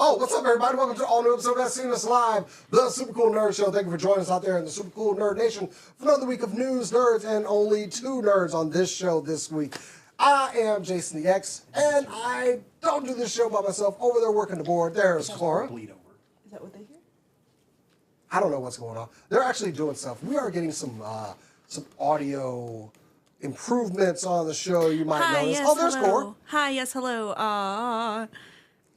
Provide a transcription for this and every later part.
Oh, what's up, everybody? Welcome to all new episode of SCNS Live, the Super Cool Nerd Show. Thank you for joining us out there in the Super Cool Nerd Nation for another week of news, nerds, and only two nerds on this show this week. I am Jason the X, and I don't do this show by myself. Over there working the board, there's Cora. Bleed over. Is that what they hear? I don't know what's going on. They're actually doing stuff. We are getting some audio improvements on the show. You might notice. Yes, Oh, there's hello. Cora. Hi, yes, hello.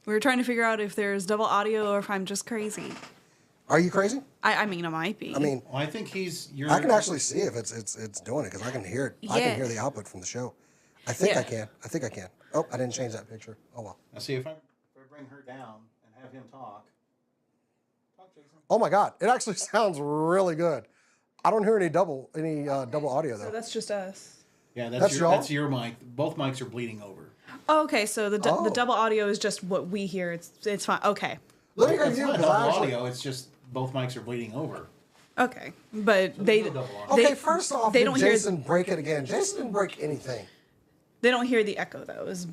We were trying to figure out if there's double audio or if I'm just crazy. Are you crazy? I mean, I might be. I mean, Well, I think you're. I can actually see if it's doing it because I can hear it. I can hear the output from the show. I think I can. I think I can. Oh, I didn't change that picture. Oh well. Now see if I bring her down and have him talk. Talk, Jason. Oh my God! It actually sounds really good. I don't hear any double audio though. So that's just us. Yeah, That's y'all? that's your mic. Both mics are bleeding over. Oh, okay, so the double audio is just what we hear. It's fine. Okay. Let me hear It's you. not 'Cause double I actually- audio. It's just both mics are bleeding over. Okay, but So they there's no double audio. Okay, first off, they did don't hear Jason break it again? Jason didn't break anything. they don't hear the echo though. Is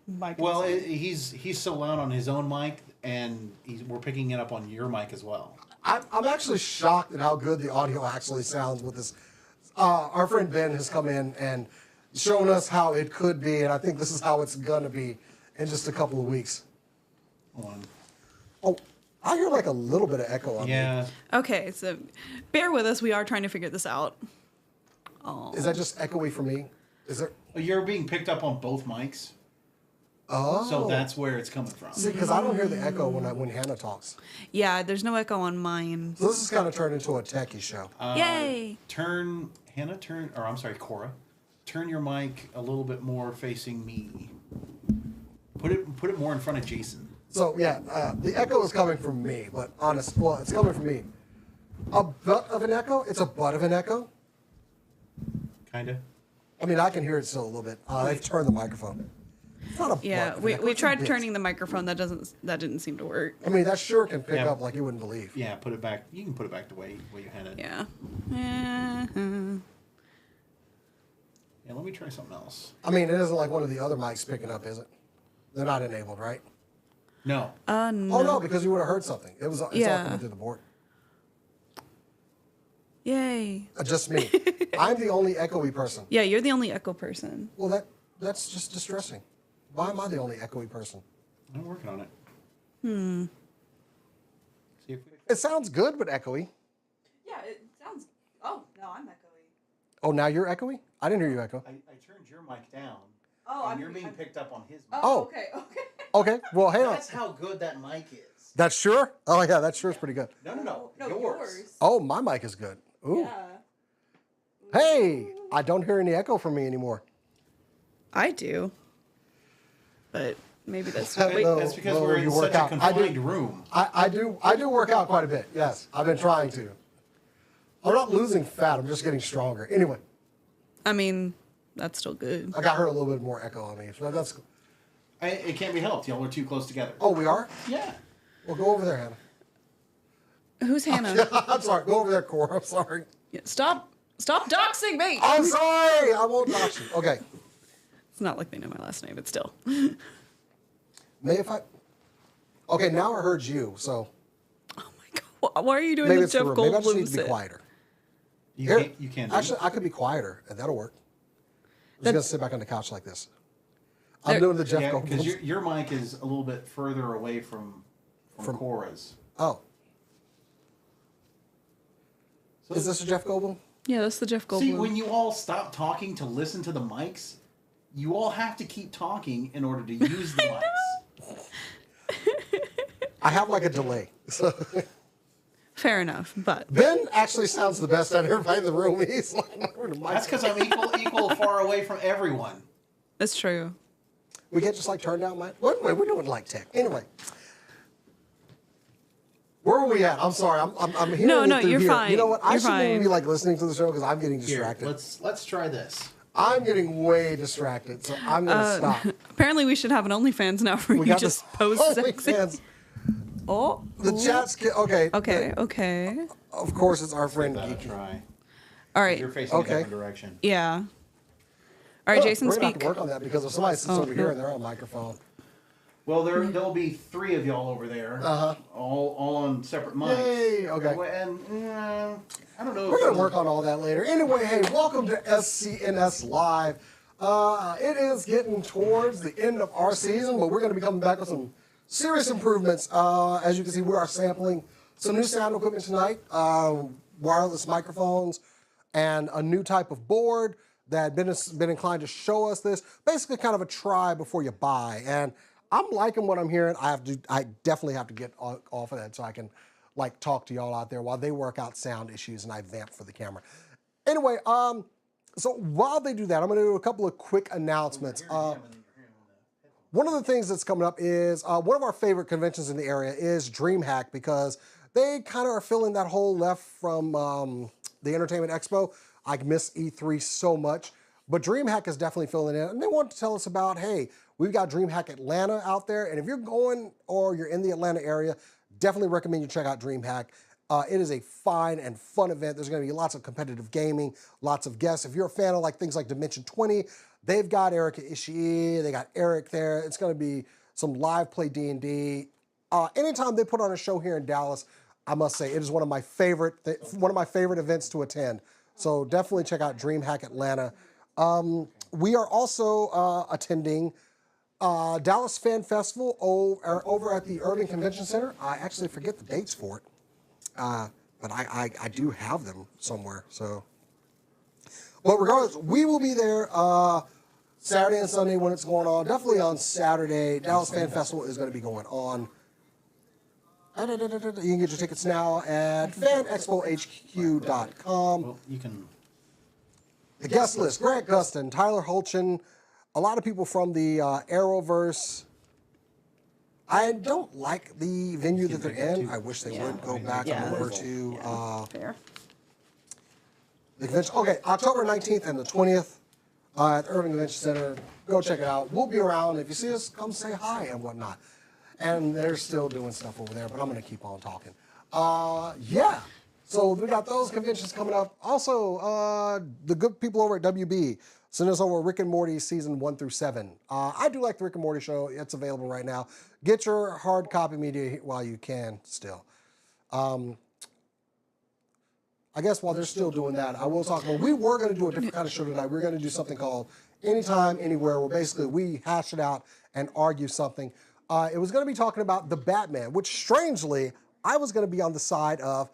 my concern. Well, he's so loud on his own mic, and we're picking it up on your mic as well. I'm actually shocked at how good the audio actually sounds with this. Our friend Ben has come in and shown us how it could be, and I think this is how it's gonna be in just a couple of weeks. Hold on. Oh, I hear like a little bit of echo on me. Yeah. Okay, so bear with us. We are trying to figure this out. Oh. Is that just echoey for me? Is there? You're being picked up on both mics, Oh. so that's where it's coming from. See, because I don't hear the echo when Hannah talks. Yeah, there's no echo on mine. So this is kind of turned into a techie show. Yay! Cora, turn your mic a little bit more facing me. Put it more in front of Jason. So yeah, the echo is coming from me, but it's coming from me. A butt of an echo? It's a butt of an echo? Kinda. I mean, I can hear it still a little bit. They've turned the microphone. It's not a butt Yeah, of an we echo, it's a tried bit. turning the microphone. That didn't seem to work. I mean, that sure can pick Yeah. up like you wouldn't believe. Yeah, put it back. You can put it back the way you had it. Yeah. Yeah, let me try something else. I mean, it isn't like one of the other mics picking up, is it? They're not enabled, right? No. No. Oh no, because you would have heard something. It's all Yeah. coming through the board. Yay. Just me. I'm the only echoey person. Yeah, you're the only echo person. Well, that's just distressing. Why am I the only echoey person? I'm working on it. See if we... It sounds good, but echoey. Yeah, it sounds. Oh no, I'm echoey. Oh, now you're echoey? I didn't hear you echo. I turned your mic down. Oh, and you're being picked up on his mic. Oh. okay. Okay, well, hang on. That's how good that mic is. That's sure? Oh, yeah, that sure is pretty good. No. No, yours. Oh, my mic is good. Ooh. Yeah. Hey, I don't hear any echo from me anymore. I do. But maybe that's. Wait. Wait, No. That's because no, we're you in work such a out. I do- confined room. I do work out quite a bit, yes. I've been trying to. I'm not losing fat, I'm just getting stronger. Anyway, I mean, that's still good. I got her a little bit more echo on me. So that's cool. It can't be helped. Y'all are too close together. Oh, we are? Yeah. Well, go over there, Hannah. Who's Hannah? I'm sorry. Go over there, Cora. I'm sorry. Yeah, stop doxing me. I'm sorry. I won't dox you. Okay. It's not like they know my last name, but still. Maybe if I... Okay, now I heard you, so... Oh my god! Why are you doing Maybe the it's Jeff the room. Maybe I just need Goldblum to be sit? quieter. You can do Actually, it. I could be quieter, and that'll work. I'm just going to sit back on the couch like this. I'm There- doing the Jeff Yeah, because Goldblum. your mic is a little bit further away from Cora's. Oh. So, Is this a Jeff Goldblum? Yeah, that's the Jeff Goldblum. see, when you all stop talking to listen to the mics, you all have to keep talking in order to use the mics. I have like a delay. So Fair enough, but Ben actually sounds the best out of everybody in the room. He's like, where the mics That's because I'm equal far away from everyone. that's true. We can't just like turn down my... Wait, we're doing like tech. Anyway. Where are we at? I'm sorry. I'm hearing No, it through you're here. fine. You know what? I You're shouldn't even fine. be like listening to the show because I'm getting Here, distracted. let's try this. I'm getting way distracted, so I'm going to stop. Apparently, we should have an OnlyFans now where We you got just this post sexy. OnlyFans. Oh, The chat's... Okay. okay. Of course, it's our friend Gotta Geeky. try. All right. You're facing Okay. a different direction. Yeah. All right, Jason, We're going to have speak. to work on that because if somebody sits over here no. and they're on microphone. Well, there'll be 3 of y'all over there, all on separate mics. Yay, okay. And I don't know. We're going to work on all that later. Anyway, hey, welcome to SCNS Live. It is getting towards the end of our season, but we're going to be coming back with some serious improvements. As you can see, we are sampling some new sound equipment tonight, wireless microphones, and a new type of board that been inclined to show us this. Basically, kind of a try before you buy. And I'm liking what I'm hearing. I definitely have to get off of that so I can like talk to y'all out there while they work out sound issues and I vamp for the camera. Anyway, so while they do that, I'm going to do a couple of quick announcements. One of the things that's coming up is one of our favorite conventions in the area is DreamHack, because they kind of are filling that hole left from the Entertainment Expo. I miss E3 so much, but DreamHack is definitely filling in, and they want to tell us about, hey, we've got DreamHack Atlanta out there, and if you're going or you're in the Atlanta area, definitely recommend you check out DreamHack. It is a fine and fun event. There's going to be lots of competitive gaming, lots of guests. If you're a fan of like things like Dimension 20, they've got Erica Ishii, they got Eric there. It's going to be some live play D&D. Anytime they put on a show here in Dallas, I must say it is one of my favorite events to attend. So definitely check out DreamHack Atlanta. We are also attending Dallas Fan Festival over at the Urban Convention Center. I actually forget the dates for it. But I do have them somewhere, so. But regardless, we will be there Saturday and Sunday when it's going on. Definitely on Saturday, Dallas Fan Festival is going to be going on. You can get your tickets now at fanexpohq.com. Well, you can. The guest list: Grant Gustin, Tyler Holchin, a lot of people from the Arrowverse. I don't like the venue that they're in. I wish they would go back over to the convention. Okay, October 19th and the 20th at the Urban Convention Center. Go check it out. We'll be around. If you see us, come say hi and whatnot. And they're still doing stuff over there, but I'm going to keep on talking. Yeah. So we got those conventions coming up. Also, the good people over at WB sent us over Rick and Morty season 1 through 7. I do like the Rick and Morty show. It's available right now. Get your hard copy media while you can still. I guess while they're still doing that, I will talk about, we were going to do a different kind of show tonight. We were going to do something called Anytime, Anywhere, where basically we hash it out and argue something. It was going to be talking about the Batman, which strangely, I was going to be on the side of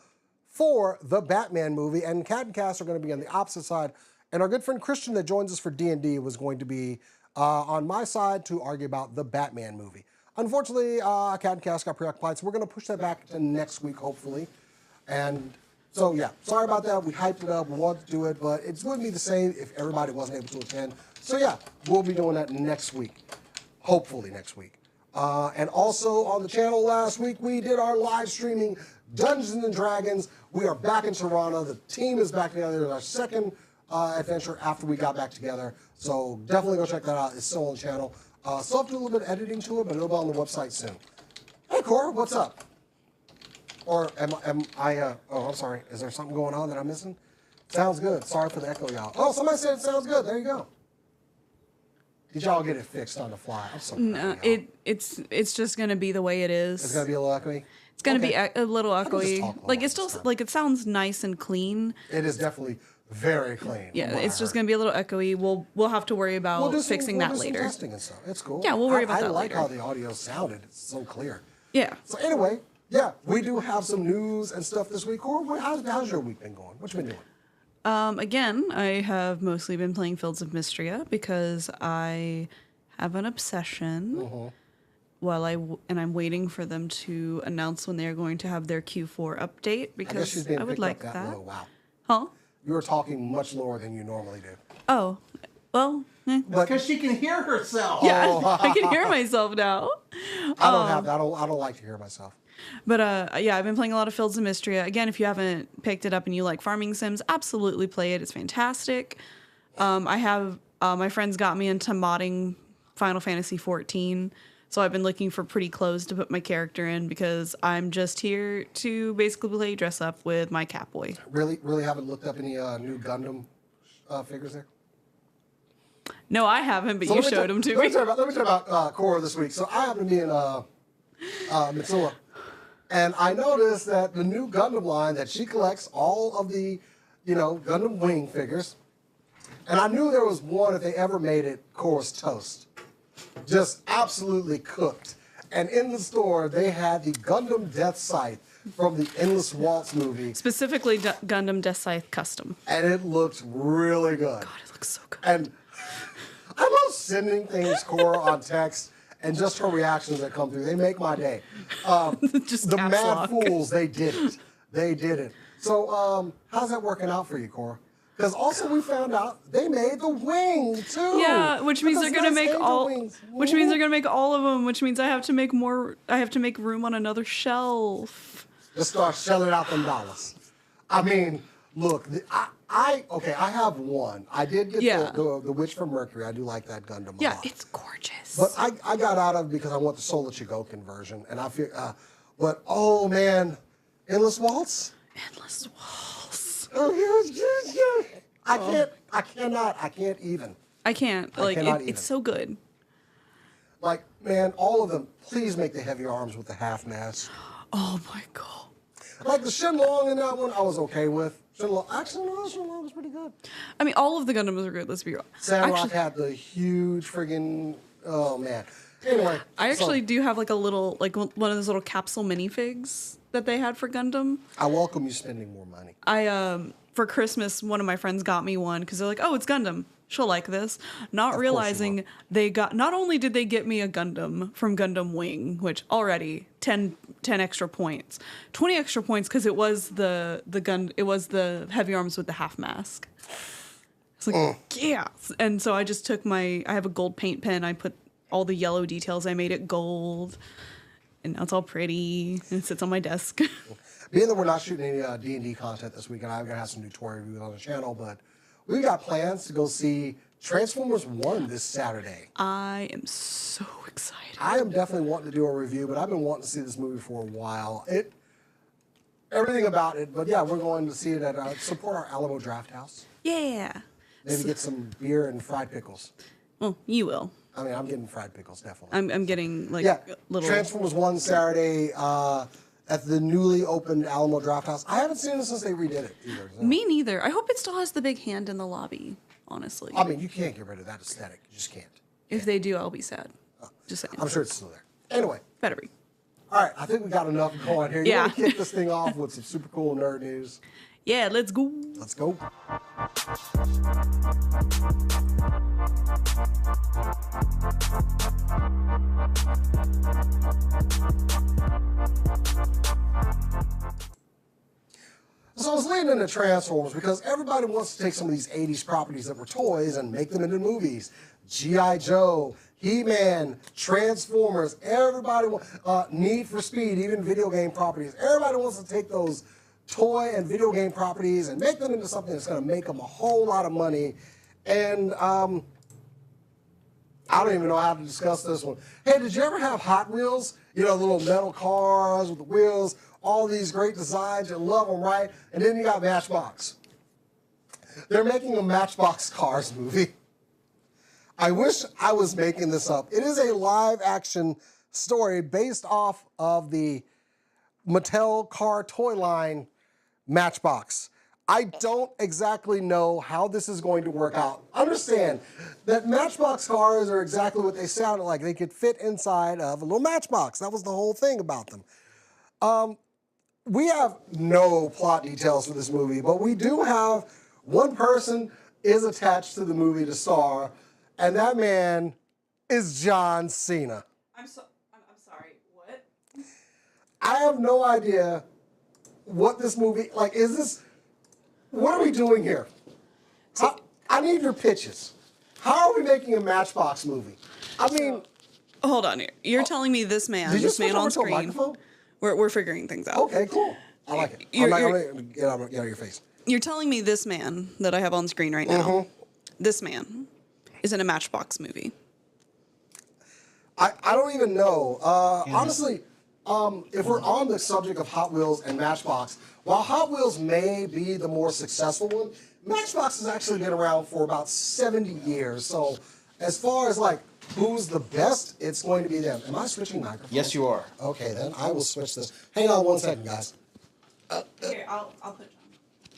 for the Batman movie, and Cat and Cass are going to be on the opposite side. And our good friend Christian that joins us for D&D was going to be on my side to argue about the Batman movie. Unfortunately, Cat and Cass got preoccupied, so we're going to push that back to next week, hopefully. And so, yeah, sorry about that. We hyped it up. We wanted to do it, but it wouldn't be the same if everybody wasn't able to attend. So, yeah, we'll be doing that next week, hopefully next week. And also on the channel last week, we did our live streaming Dungeons and Dragons. We are back in Toronto. The team is back together. It's our second adventure after we got back together. So definitely go check that out. It's still on the channel. Still have to do a little bit of editing to it, but it'll be on the website soon. Hey, Cora, what's up? Or am I, oh, I'm sorry. Is there something going on that I'm missing? Sounds good. Sorry for the echo, y'all. Oh, somebody said it sounds good. There you go. Did y'all get it fixed on the fly? I'm so No, it's just gonna be the way it is. It's gonna be a little echoey? It's gonna be a little echoey. talk Like along it's still this time. like it sounds nice and clean. It is definitely very clean. Yeah, from what it's I just heard. gonna be a little echoey. We'll have to worry about We'll do some- fixing we'll that do some later. testing and stuff. It's cool. Yeah, we'll worry about I that like later. how the audio sounded. It's so clear. Yeah. So anyway, yeah, we do have some news and stuff this week. Cora, how's your week been going? What you been doing? Again, I have mostly been playing Fields of Mystria because I have an obsession. I'm waiting for them to announce when they are going to have their Q4 update I guess because she's being I would picked like up that. low. Wow. Huh? You were talking much lower than you normally do. Oh, well, Because she can hear herself. yeah, I can hear myself now. I don't have that. I don't like to hear myself. But yeah, I've been playing a lot of Fields of Mystria. Again, if you haven't picked it up and you like farming sims, absolutely play it. It's fantastic. I have my friends got me into modding Final Fantasy 14. So I've been looking for pretty clothes to put my character in because I'm just here to basically play dress up with my Catboy. Really haven't looked up any new Gundam figures there? No, I haven't, but you showed them to let me. me tell you about Cora this week. So I happen to be in Missoula, and I noticed that the new Gundam line that she collects all of the, Gundam wing figures, and I knew there was one if they ever made it, Cora's Toast, just absolutely cooked. And in the store they had the Gundam Death Scythe from the Endless Waltz movie, Specifically, Gundam Death Scythe Custom. and it looked really good. God, it looks so good. And I love sending things Cora on text and just her reactions that come through. They make my day. Just The caps Mad lock. Fools, they did it. They did it. So how's that working out for you, Cora? Because also we found out they made the wing too. Yeah, which means they're Those gonna nice make angel all. wings. Which means they're gonna make all of them. Which means I have to make more. I have to make room on another shelf. Just start shelling out them dollars. I mean, look, I have one. I did get Yeah. the Witch from Mercury. I do like that Gundam a Yeah, lot. it's gorgeous. But I got out of it because I want the Solar Chigokin version, and I feel. But oh man, Endless Waltz. Endless walls. I can't even. I can't. I Like cannot even. it's so good. Like, man, all of them, please make the heavy arms with the half mask. Oh my god. Like the Shenlong in that one, I was okay with. Shenlong, actually, no, Shenlong was pretty good. I mean, all of the Gundams are good. Let's be real. Sandrock Actually, had the huge friggin', oh man. Anyway. I so actually do have like a little, like one of those little capsule minifigs that they had for Gundam. I welcome you spending more money. For Christmas, one of my friends got me one because they're like, "Oh, it's Gundam. She'll like this." Not she realizing they got. Not only did they get me a Gundam from Gundam Wing, which already 10 extra points, 20 extra points because it was it was the heavy arms with the half mask. It's like yeah, and so I just took I have a gold paint pen. I put all the yellow details. I made it gold, and now it's all pretty. And it sits on my desk. Being that we're not shooting any D&D content this week, and I'm going to have some new toy reviews on the channel, but we've got plans to go see Transformers 1 this Saturday. I am so excited. I am definitely wanting to do a review, but I've been wanting to see this movie for a while. Everything about it, but yeah, we're going to see it at support our Alamo Draft House. Yeah. Maybe get some beer and fried pickles. Well, you will. I mean, I'm getting fried pickles, definitely. I'm getting like Yeah, little. Transformers 1 Saturday at the newly opened Alamo Draft House. I haven't seen it since they redid it either. So. Me neither. I hope it still has the big hand in the lobby. Honestly, I mean, you can't get rid of that aesthetic. You just can't. if they do, I'll be sad. Just saying. I'm sure it's still there. Anyway, Better be. all right, I think we got enough going here. You Yeah. want to kick this thing off with some super cool nerd news? Yeah, let's go. Let's go. So I was leaning into Transformers because everybody wants to take some of these 80s properties that were toys and make them into movies. G.I. Joe, He-Man, Transformers, everybody wants, Need for Speed, even video game properties. Everybody wants to take those toy and video game properties and make them into something that's going to make them a whole lot of money. And I don't even know how to discuss this one. Hey, did you ever have Hot Wheels? You know, little metal cars with the wheels, all these great designs, you love them, right? And then you got Matchbox. They're making a Matchbox Cars movie. I wish I was making this up. It is a live action story based off of the Mattel car toy line Matchbox. I don't exactly know how this is going to work out. Understand that Matchbox cars are exactly what they sounded like. They could fit inside of a little matchbox. That was the whole thing about them. We have no plot details for this movie, but we do have one person is attached to the movie to star, and that man is John Cena. I'm sorry. What? I have no idea what this movie, like, is this, what are we doing here? I need your pitches. How are we making a Matchbox movie? I mean, Hold on here. You're telling me this man, did you this man switch over on to a screen. microphone? We're figuring things out. Okay, cool. I like it. I'm not gonna get out of your face. You're telling me this man that I have on screen right now, this man is in a Matchbox movie. I don't even know. Honestly, if we're on the subject of Hot Wheels and Matchbox, while Hot Wheels may be the more successful one, Matchbox has actually been around for about 70 years. So as far as like who's the best, it's going to be them. Am I switching microphones? Yes, you are. Okay, then I will switch this. Hang on 1 second, guys. Here, I'll put John.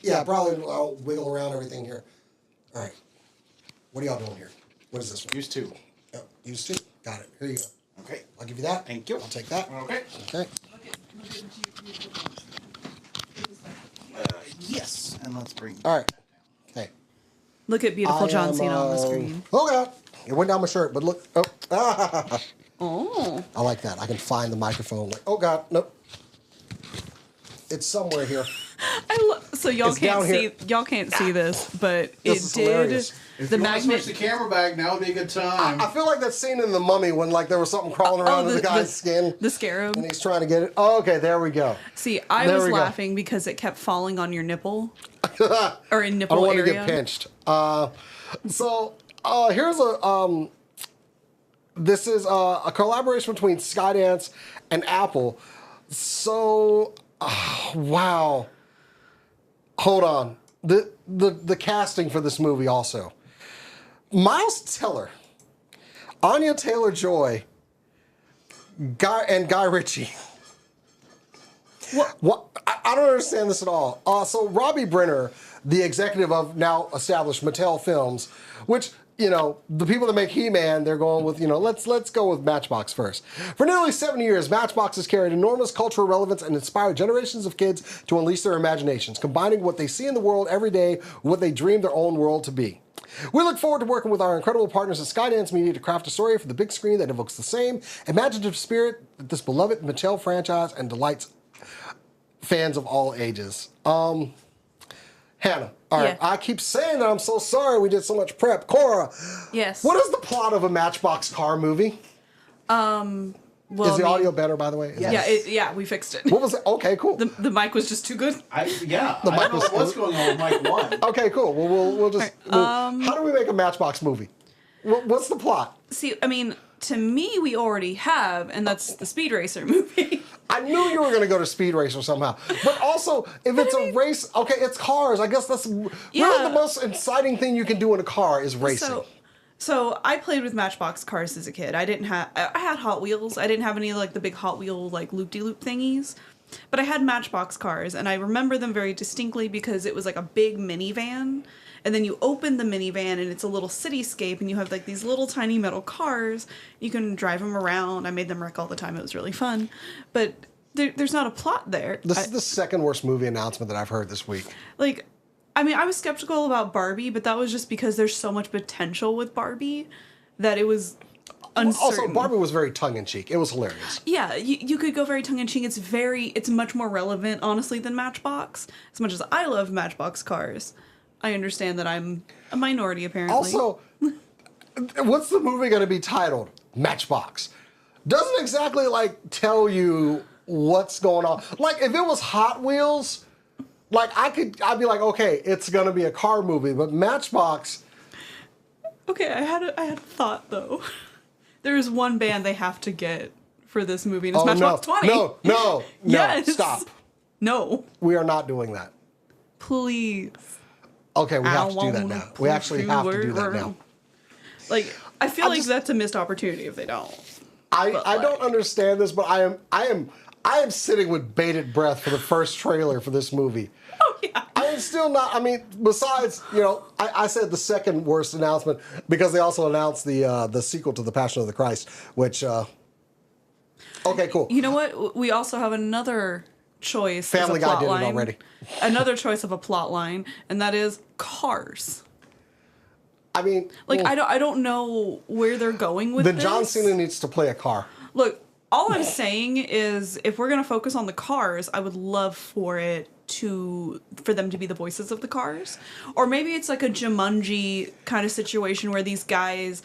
Yeah, probably I'll wiggle around everything here. All right. What are y'all doing here? What is this one? Use 2. Oh, use 2. Got it. Here you go. Okay. I'll give you that. Thank you. I'll take that. Okay. Okay. Yes. And let's bring. All right. Okay. Look at beautiful John Cena on the screen. Oh, God. It went down my shirt, but look. Oh. Oh. I like that. I can find the microphone. Like, oh, God. Nope. It's somewhere here. So y'all It's can't down see here. y'all can't see this, but This is it did hilarious. If the you want to magnet. switch the camera back, now would be a good time. I feel like that scene in The Mummy when like there was something crawling around in the guy's skin. The scarab. And he's trying to get it. Oh, okay, there we go. See, I There was we go. laughing because it kept falling on your nipple or in I nipple don't want area. to get pinched. Here's a this is a collaboration between Skydance and Apple. So wow. Hold on. The casting for this movie also. Miles Teller, Anya Taylor-Joy, Guy Ritchie. What? I don't understand this at all. So Robbie Brenner, the executive of now established Mattel Films, which, you know, the people that make He-Man, they're going with, you know, let's go with Matchbox first. For nearly 70 years, Matchbox has carried enormous cultural relevance and inspired generations of kids to unleash their imaginations, combining what they see in the world every day with what they dream their own world to be. We look forward to working with our incredible partners at Skydance Media to craft a story for the big screen that evokes the same imaginative spirit that this beloved Mattel franchise and delights fans of all ages. Hannah, all right, Yeah. I keep saying that I'm so sorry we did so much prep. Cora, Yes. what is the plot of a Matchbox car movie? Well, Is the audio better, by the way? Is that- Yeah, we fixed it. What was it? Okay, cool. The mic was just too good. I mic don't know was- what's going on with Mike 1. Okay, cool. Well, we'll just. How do we make a Matchbox movie? What's the plot? See, I mean, to me, we already have, and that's the Speed Racer movie. I knew you were going to go to Speed Racer somehow. But also, if it's a race, okay, it's cars. I guess that's really Yeah. the most exciting thing you can do in a car is racing. So I played with Matchbox cars as a kid. I had Hot Wheels. I didn't have any like the big Hot Wheel like loop-de-loop thingies. But I had Matchbox cars, and I remember them very distinctly because it was like a big minivan. And then you open the minivan, and it's a little cityscape, and you have like these little tiny metal cars. You can drive them around. I made them wreck all the time. It was really fun. But there's not a plot there. This is the second worst movie announcement that I've heard this week. Like, I mean, I was skeptical about Barbie, but that was just because there's so much potential with Barbie that it was uncertain. Also, Barbie was very tongue-in-cheek. It was hilarious. Yeah, you could go very tongue-in-cheek. It's much more relevant, honestly, than Matchbox. As much as I love Matchbox cars, I understand that I'm a minority, apparently. Also, what's the movie going to be titled? Matchbox. Doesn't exactly, like, tell you what's going on. Like, if it was Hot Wheels, like, I'd be like, okay, it's going to be a car movie. But Matchbox... Okay, I had a thought, though. There is one band they have to get for this movie, and it's Matchbox 20. No, Yes. stop. No. We are not doing that. Please. Okay, we have to do that wanna now. We actually have to do that push you now. Like, I feel like just- that's a missed opportunity if they don't. I don't understand this, but I am sitting with bated breath for the first trailer for this movie. Oh, yeah. I am still not. I mean, besides, you know, I said the second worst announcement because they also announced the sequel to The Passion of the Christ, which. Okay, cool. You know what? We also have another choice. Family as a Guy plot did it line. already. Another choice of a plot line, and that is Cars. I mean, Like, I don't know where they're going with then this. John Cena needs to play a car. Look, all I'm saying is if we're gonna focus on the cars, I would love for them to be the voices of the cars. Or maybe it's like a Jumanji kind of situation where these guys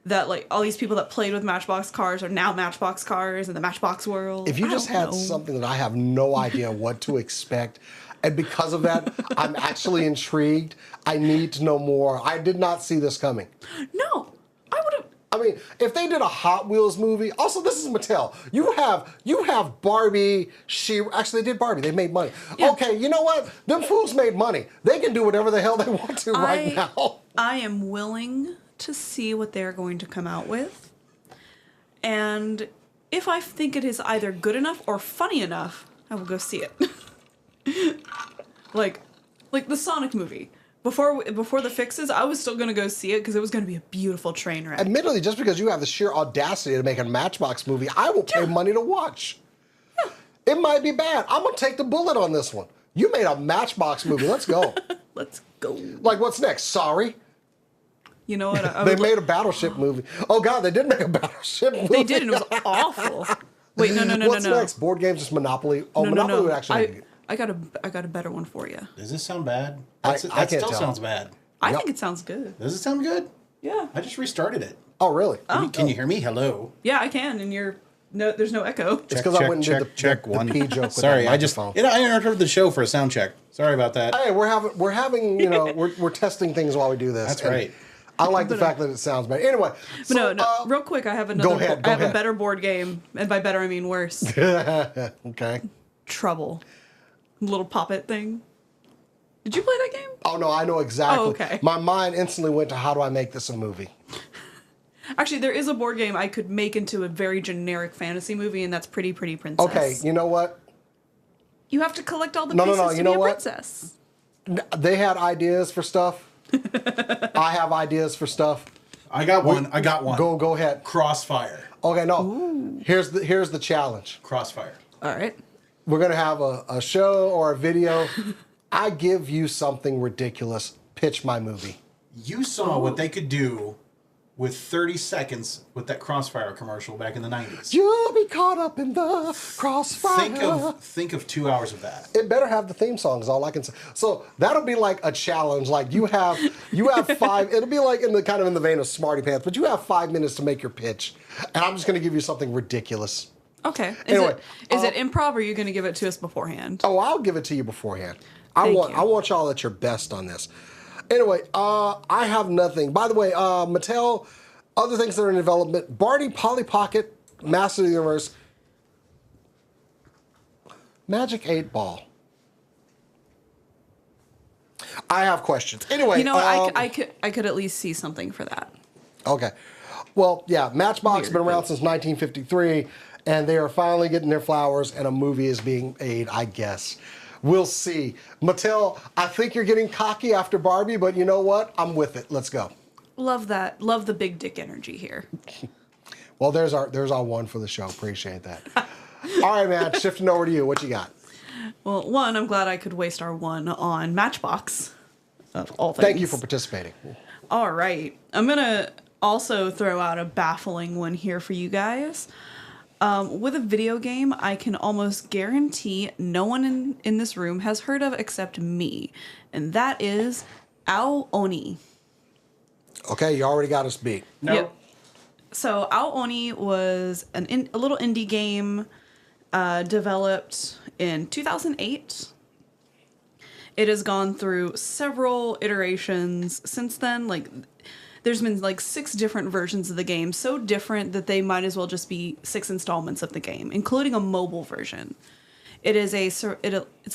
that like all these people that played with Matchbox cars are now Matchbox cars in the Matchbox world. If you I just don't had know. something that I have no idea what to expect, and because of that, I'm actually intrigued. I need to know more. I did not see this coming. No, I would have. I mean, if they did a Hot Wheels movie, also this is Mattel. You have Barbie. Actually they did Barbie. They made money. Yeah. Okay, you know what? Them fools made money. They can do whatever the hell they want to right now. I am willing to see what they're going to come out with. And if I think it is either good enough or funny enough, I will go see it. like the Sonic movie. Before the fixes, I was still going to go see it because it was going to be a beautiful train wreck. Admittedly, just because you have the sheer audacity to make a Matchbox movie, I will pay money to watch. Yeah. It might be bad. I'm going to take the bullet on this one. You made a Matchbox movie. Let's go. Let's go. Like, what's next? Sorry? You know what? They made a Battleship movie. Oh, God, they did make a Battleship movie. They did, and it was awful. Wait, no. What's next? Board games, just Monopoly? Oh, Monopoly would actually... I got a better one for you. Does this sound bad? I That can't still tell. sounds bad. I think it sounds good. Does it sound good? Yeah. I just restarted it. Oh, really? Can you hear me? Hello. Yeah, I can, and there's no echo. It's because I went and did the one. P joke with Sorry, that I just microphone. I interrupted the show for a sound check. Sorry about that. Hey, we're having we're testing things while we do this. That's and right. I like the fact that it sounds better. Anyway, But no, real quick, I have another. Go ahead. I have a better board game, and by better I mean worse. Okay. Trouble, little puppet thing. Did you play that game? Oh no, I know exactly. Oh, okay. My mind instantly went to how do I make this a movie? Actually, there is a board game I could make into a very generic fantasy movie, and that's Pretty Pretty Princess. Okay, you know what? You have to collect all the No, pieces you to know be a what? princess. They had ideas for stuff. I have ideas for stuff. I got one. Go ahead. Crossfire. Okay, no. Ooh. Here's the challenge. Crossfire. All right. We're gonna have a show or a video. I give you something ridiculous. Pitch my movie. You saw what they could do with 30 seconds with that Crossfire commercial back in the 90s. You'll be caught up in the crossfire. Think of 2 hours of that. It better have the theme song is all I can say. So that'll be like a challenge. Like you have 5. It'll be like in the vein of Smarty Pants, but you have 5 minutes to make your pitch, and I'm just gonna give you something ridiculous. Okay. Anyway, is it improv, or are you going to give it to us beforehand? Oh, I'll give it to you beforehand. I Thank want you. y'all at your best on this. Anyway, I have nothing. By the way, Mattel, other things that are in development: Barney, Polly Pocket, Master of the Universe, Magic 8 Ball. I have questions. Anyway, You know what? I could at least see something for that. Okay. Well, yeah, Matchbox has been Weird. around since 1953, and they are finally getting their flowers, and a movie is being made, I guess. We'll see. Mattel, I think you're getting cocky after Barbie, but you know what? I'm with it. Let's go. Love that. Love the big dick energy here. Well, there's our one for the show. Appreciate that. All right, man. Shifting over to you. What you got? Well, one, I'm glad I could waste our one on Matchbox. Of all things. Thank you for participating. All right. I'm going to also throw out a baffling one here for you guys. With a video game, I can almost guarantee no one in this room has heard of except me. And that is Ao Oni. Okay, you already got us beat. No. Yep. So Ao Oni was a little indie game developed in 2008. It has gone through several iterations since then. Like, there's been like 6 different versions of the game, so different that they might as well just be 6 installments of the game, including a mobile version. It is it's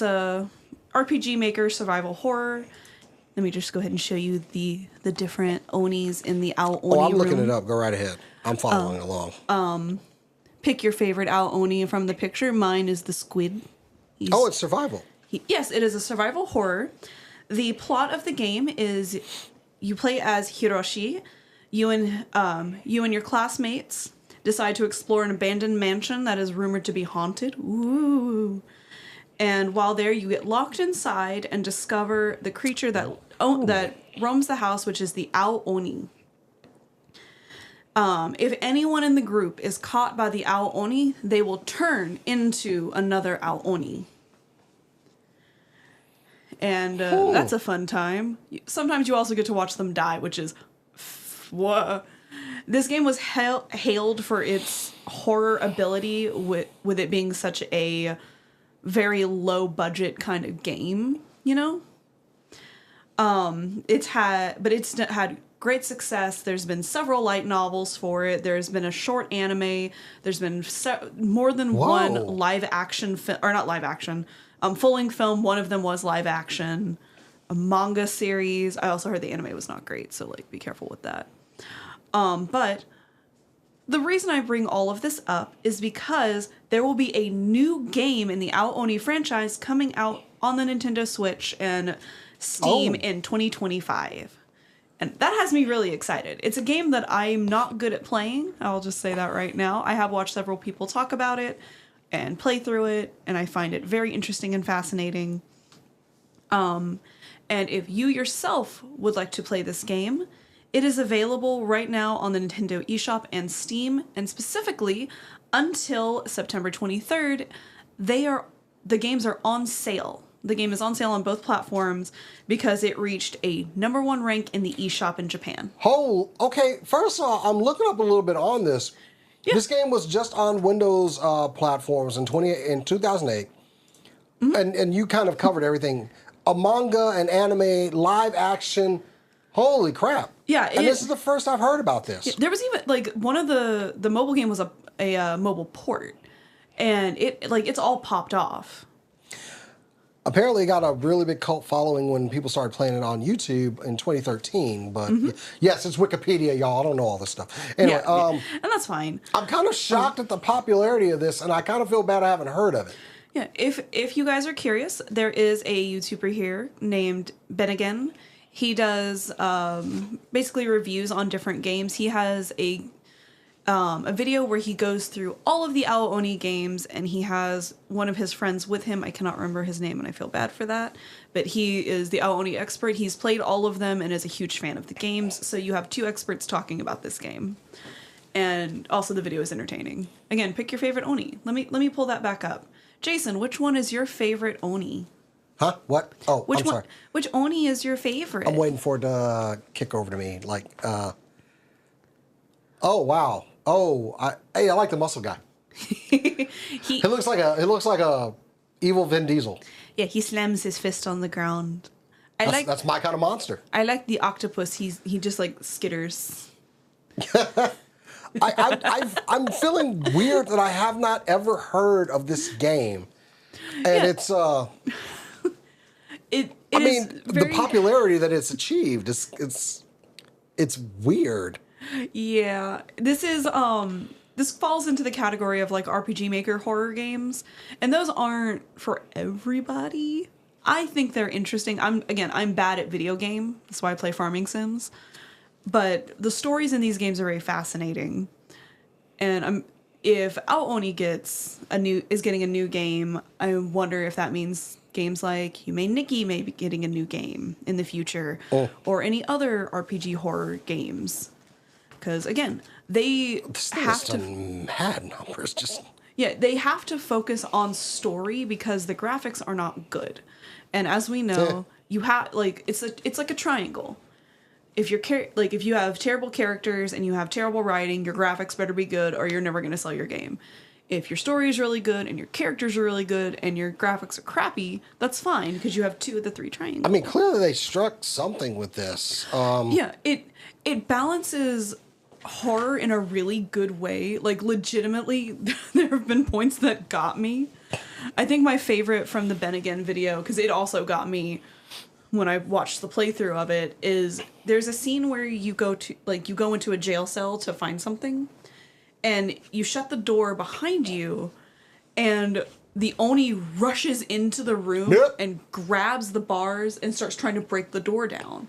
a RPG Maker survival horror. Let me just go ahead and show you the different Onis in the Ao Oni Oh, I'm looking room. it up. Go right ahead. I'm following along. Pick your favorite Ao Oni from the picture. Mine is the squid. Oh, it's survival. Yes, it is a survival horror. The plot of the game is you play as Hiroshi. You and your classmates decide to explore an abandoned mansion that is rumored to be haunted. Ooh. And while there, you get locked inside and discover the creature that roams the house, which is the Ao Oni. If anyone in the group is caught by the Ao Oni, they will turn into another Ao Oni. And that's a fun time. Sometimes you also get to watch them die, which is... Whoa. This game was hailed for its horror ability, with it being such a very low-budget kind of game, you know? It's had great success. There's been several light novels for it. There's been a short anime. There's been more than one live-action... or not live-action... full-length film. One of them was live action. A manga series. I also heard the anime was not great, so like be careful with that. But the reason I bring all of this up is because there will be a new game in the Ao Oni franchise coming out on the Nintendo Switch and Steam in 2025. And that has me really excited. It's a game that I'm not good at playing. I'll just say that right now. I have watched several people talk about it and play through it, and I find it very interesting and fascinating. And if you yourself would like to play this game, it is available right now on the Nintendo eShop and Steam, and specifically until September 23rd, the games are on sale. The game is on sale on both platforms because it reached a #1 rank in the eShop in Japan. Oh, okay. First of all, I'm looking up a little bit on this. Yeah. This game was just on Windows platforms in 2008, and you kind of covered everything: a manga, an anime, live action. Holy crap! Yeah, and this is the first I've heard about this. There was even like one of the mobile game was a mobile port, and it's all popped off. Apparently, it got a really big cult following when people started playing it on YouTube in 2013. But yes, it's Wikipedia, y'all. I don't know all this stuff. Anyway, and that's fine. I'm kind of shocked at the popularity of this, and I kind of feel bad I haven't heard of it. Yeah, if you guys are curious, there is a YouTuber here named Ben Again. He does basically reviews on different games. He has a video where he goes through all of the Ao Oni games, and he has one of his friends with him. I cannot remember his name, and I feel bad for that. But he is the Ao Oni expert. He's played all of them and is a huge fan of the games. So you have two experts talking about this game. And also the video is entertaining. Again, pick your favorite Oni. Let me pull that back up. Jason, which one is your favorite Oni? Huh? What? Oh, I'm sorry. Which Oni is your favorite? I'm waiting for it to kick over to me. Like, oh wow. Oh, I like the muscle guy. He looks like a evil Vin Diesel. Yeah, he slams his fist on the ground. That's my kind of monster. I like the octopus. He just like skitters. I'm feeling weird that I have not ever heard of this game, and it's the popularity that it's achieved it's weird. Yeah, this is this falls into the category of like RPG Maker horror games, and those aren't for everybody. I think they're interesting. I'm bad at video game. That's why I play farming sims. But the stories in these games are very fascinating. And if Ao Oni is getting a new game, I wonder if that means games like Humane Nikki may be getting a new game in the future, or any other RPG horror games. Because again, they have to mad numbers. They have to focus on story because the graphics are not good. And as we know, you have it's like a triangle. If you have terrible characters and you have terrible writing, your graphics better be good or you're never going to sell your game. If your story is really good and your characters are really good and your graphics are crappy, that's fine because you have 2 of the 3 triangles. I mean, clearly they struck something with this. It balances horror in a really good way. Like, legitimately, there have been points that got me. I think my favorite from the Ben Again video, because it also got me when I watched the playthrough of it, is there's a scene where you go into a jail cell to find something, and you shut the door behind you, and the Oni rushes into the room and grabs the bars and starts trying to break the door down.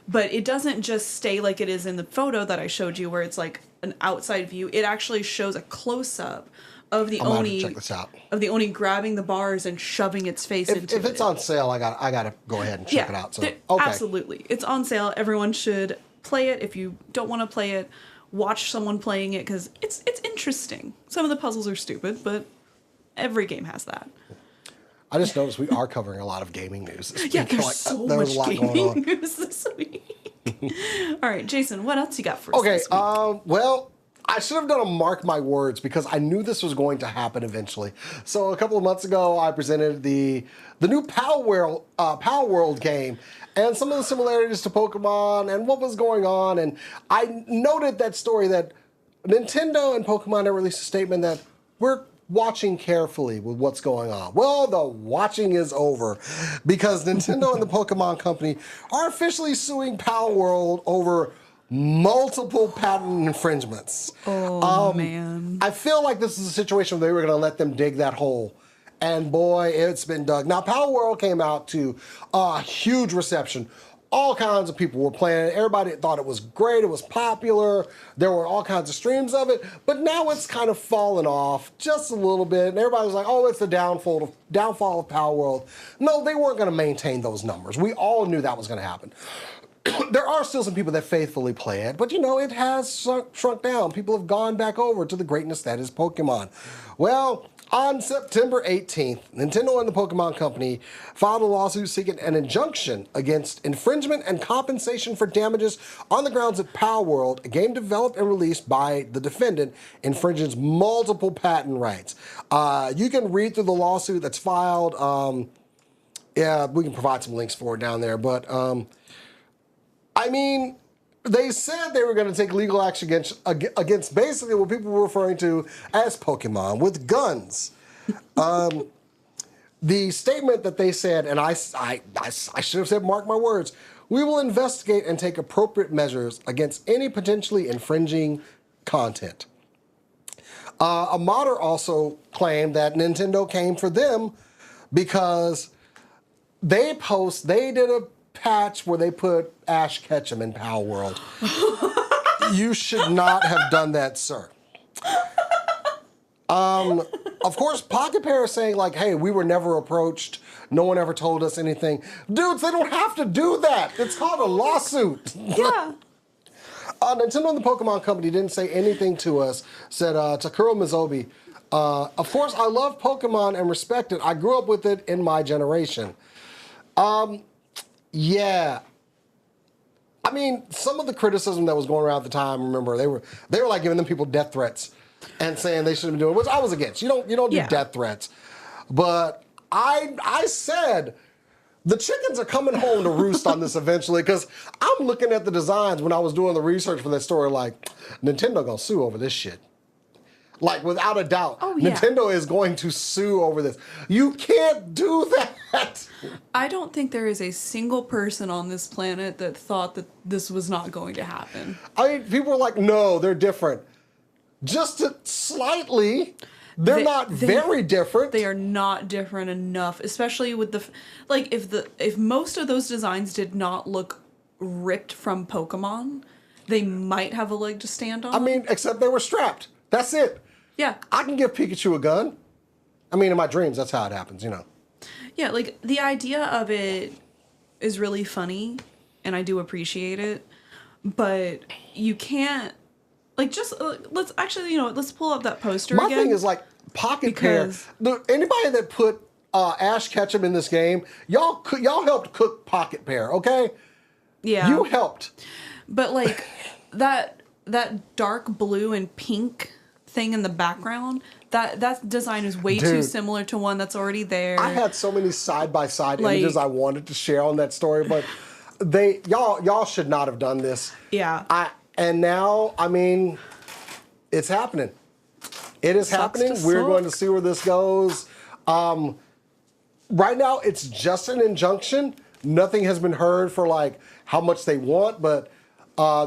But it doesn't just stay like it is in the photo that I showed you where it's like an outside view. It actually shows a close-up of the Oni. Check this out. Of the Oni grabbing the bars and shoving its face into it. If it's on sale, I gotta go ahead and check it out. So okay. Absolutely. It's on sale. Everyone should play it. If you don't want to play it, watch someone playing it because it's interesting. Some of the puzzles are stupid, but every game has that. I just noticed we are covering a lot of gaming news this week. Yeah, there's so much gaming news this week. All right, Jason, what else you got for us this week? Well, I should have done a mark my words because I knew this was going to happen eventually. So a couple of months ago, I presented the new Palworld game and some of the similarities to Pokemon and what was going on. And I noted that story that Nintendo and Pokemon have released a statement that we're watching carefully with what's going on. Well, the watching is over because Nintendo and the Pokemon Company are officially suing Palworld over multiple patent infringements. Oh, man. I feel like this is a situation where they were going to let them dig that hole. And boy, it's been dug. Now, Palworld came out to a huge reception. All kinds of people were playing it. Everybody thought it was great. It was popular. There were all kinds of streams of it. But now it's kind of fallen off just a little bit. And everybody was like, oh, it's the downfall of Palworld. No, they weren't going to maintain those numbers. We all knew that was going to happen. There are still some people that faithfully play it, but you know, it has shrunk down. People have gone back over to the greatness that is Pokemon. Well, on September 18th, Nintendo and the Pokemon Company filed a lawsuit seeking an injunction against infringement and compensation for damages on the grounds that Palworld, a game developed and released by the defendant, infringes multiple patent rights. You can read through the lawsuit that's filed. Yeah, we can provide some links for it down there, but I mean, they said they were going to take legal action against basically what people were referring to as Pokemon with guns. The statement that they said, and I should have said, mark my words, we will investigate and take appropriate measures against any potentially infringing content. A modder also claimed that Nintendo came for them because they did a patch where they put Ash Ketchum in Palworld. You should not have done that, sir. Of course, Pocket Pair is saying like, hey, we were never approached. No one ever told us anything. Dudes, they don't have to do that. It's called a lawsuit. Yeah. Nintendo and the Pokemon Company didn't say anything to us, said Takuro Mizobi. Of course, I love Pokemon and respect it. I grew up with it in my generation. Yeah. I mean, some of the criticism that was going around at the time, remember, they were like giving them people death threats and saying they shouldn't be doing it, which I was against. You don't do death threats. But I said the chickens are coming home to roost on this eventually, because I'm looking at the designs when I was doing the research for that story like, Nintendo gonna sue over this shit. Like, without a doubt, Nintendo is going to sue over this. You can't do that. I don't think there is a single person on this planet that thought that this was not going to happen. I mean, people were like, no, they're different. Just slightly. They're not very different. They are not different enough, especially with the like. If most of those designs did not look ripped from Pokemon, they might have a leg to stand on. I mean, except they were strapped. That's it. Yeah. I can give Pikachu a gun. I mean, in my dreams, that's how it happens, you know. Yeah, like, the idea of it is really funny, and I do appreciate it, but you can't, like, just, let's actually, you know, let's pull up that poster again. My thing is, like, Pocket Pair, anybody that put Ash Ketchum in this game, y'all helped cook Pocket Pair, okay? Yeah. You helped. But, like, that dark blue and pink thing in the background, that design is way too similar to one that's already there. I had so many side-by-side images I wanted to share on that story, but y'all should not have done this. Yeah. And now, I mean, it's happening. It is happening. We're going to see where this goes. Right now, it's just an injunction. Nothing has been heard for like how much they want, but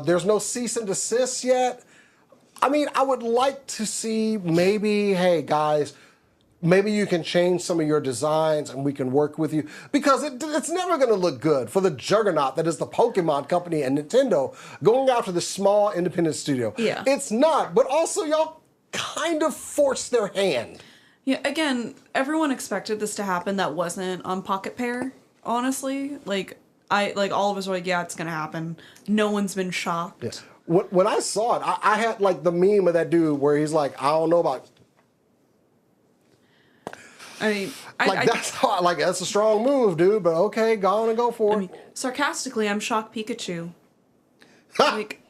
there's no cease and desist yet. I mean, I would like to see maybe, hey guys, maybe you can change some of your designs and we can work with you, because it's never going to look good for the juggernaut that is the Pokemon Company and Nintendo going after the small independent studio. Yeah. It's not, but also y'all kind of forced their hand. Yeah, again, everyone expected this to happen that wasn't on Pocket Pair, honestly. Like all of us were like, yeah, it's going to happen. No one's been shocked. Yes. When I saw it, I had like the meme of that dude where he's like, I don't know about. I mean, that's a strong move, dude. But okay, go on and go for it. I mean, sarcastically, I'm shocked Pikachu. Like,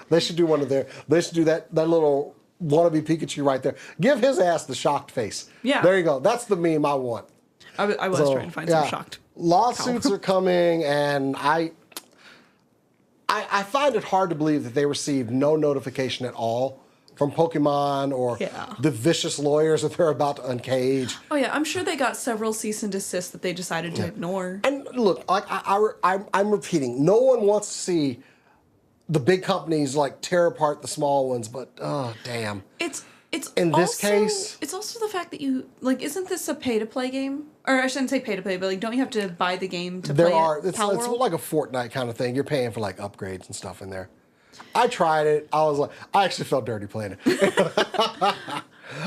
they should do one of their. They should do that little wannabe Pikachu right there. Give his ass the shocked face. Yeah. There you go. That's the meme I want. I was trying to find some shocked. Lawsuits are coming, and I find it hard to believe that they received no notification at all from Pokemon or the vicious lawyers that they're about to uncage. Oh yeah, I'm sure they got several cease and desist that they decided to ignore. And look, like I'm repeating, no one wants to see the big companies like tear apart the small ones, but oh damn. It's in this also, case, it's also the fact that you like. Isn't this a pay to play game? Or I shouldn't say pay to play, but like, don't you have to buy the game to play it? It's Palworld? like a Fortnite kind of thing. You're paying for like upgrades and stuff in there. I tried it. I actually felt dirty playing it.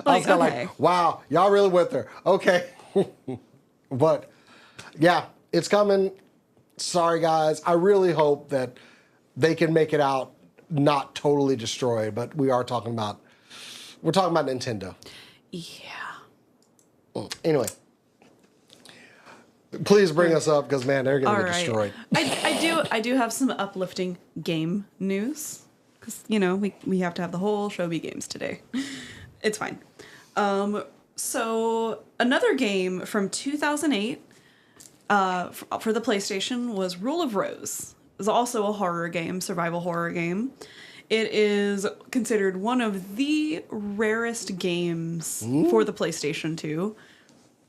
I was kind of like, wow, y'all really went there. Okay. But yeah, it's coming. Sorry, guys. I really hope that they can make it out not totally destroyed, but we're talking about Nintendo. Yeah. Anyway. Please bring us up because, man, they're going to get destroyed. I do have some uplifting game news because, you know, we have to have the whole show be games today. It's fine. So another game from 2008 for the PlayStation was Rule of Rose. It was also a horror game, survival horror game. It is considered one of the rarest games for the PlayStation 2.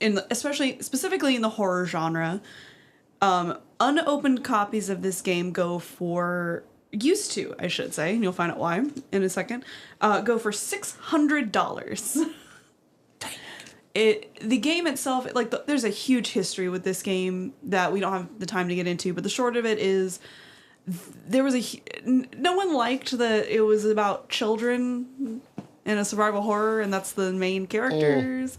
Specifically in the horror genre, unopened copies of this game used to, I should say, and you'll find out why in a second, go for $600. The game itself, there's a huge history with this game that we don't have the time to get into, but the short of it is no one liked it was about children in a survival horror, and that's the main characters.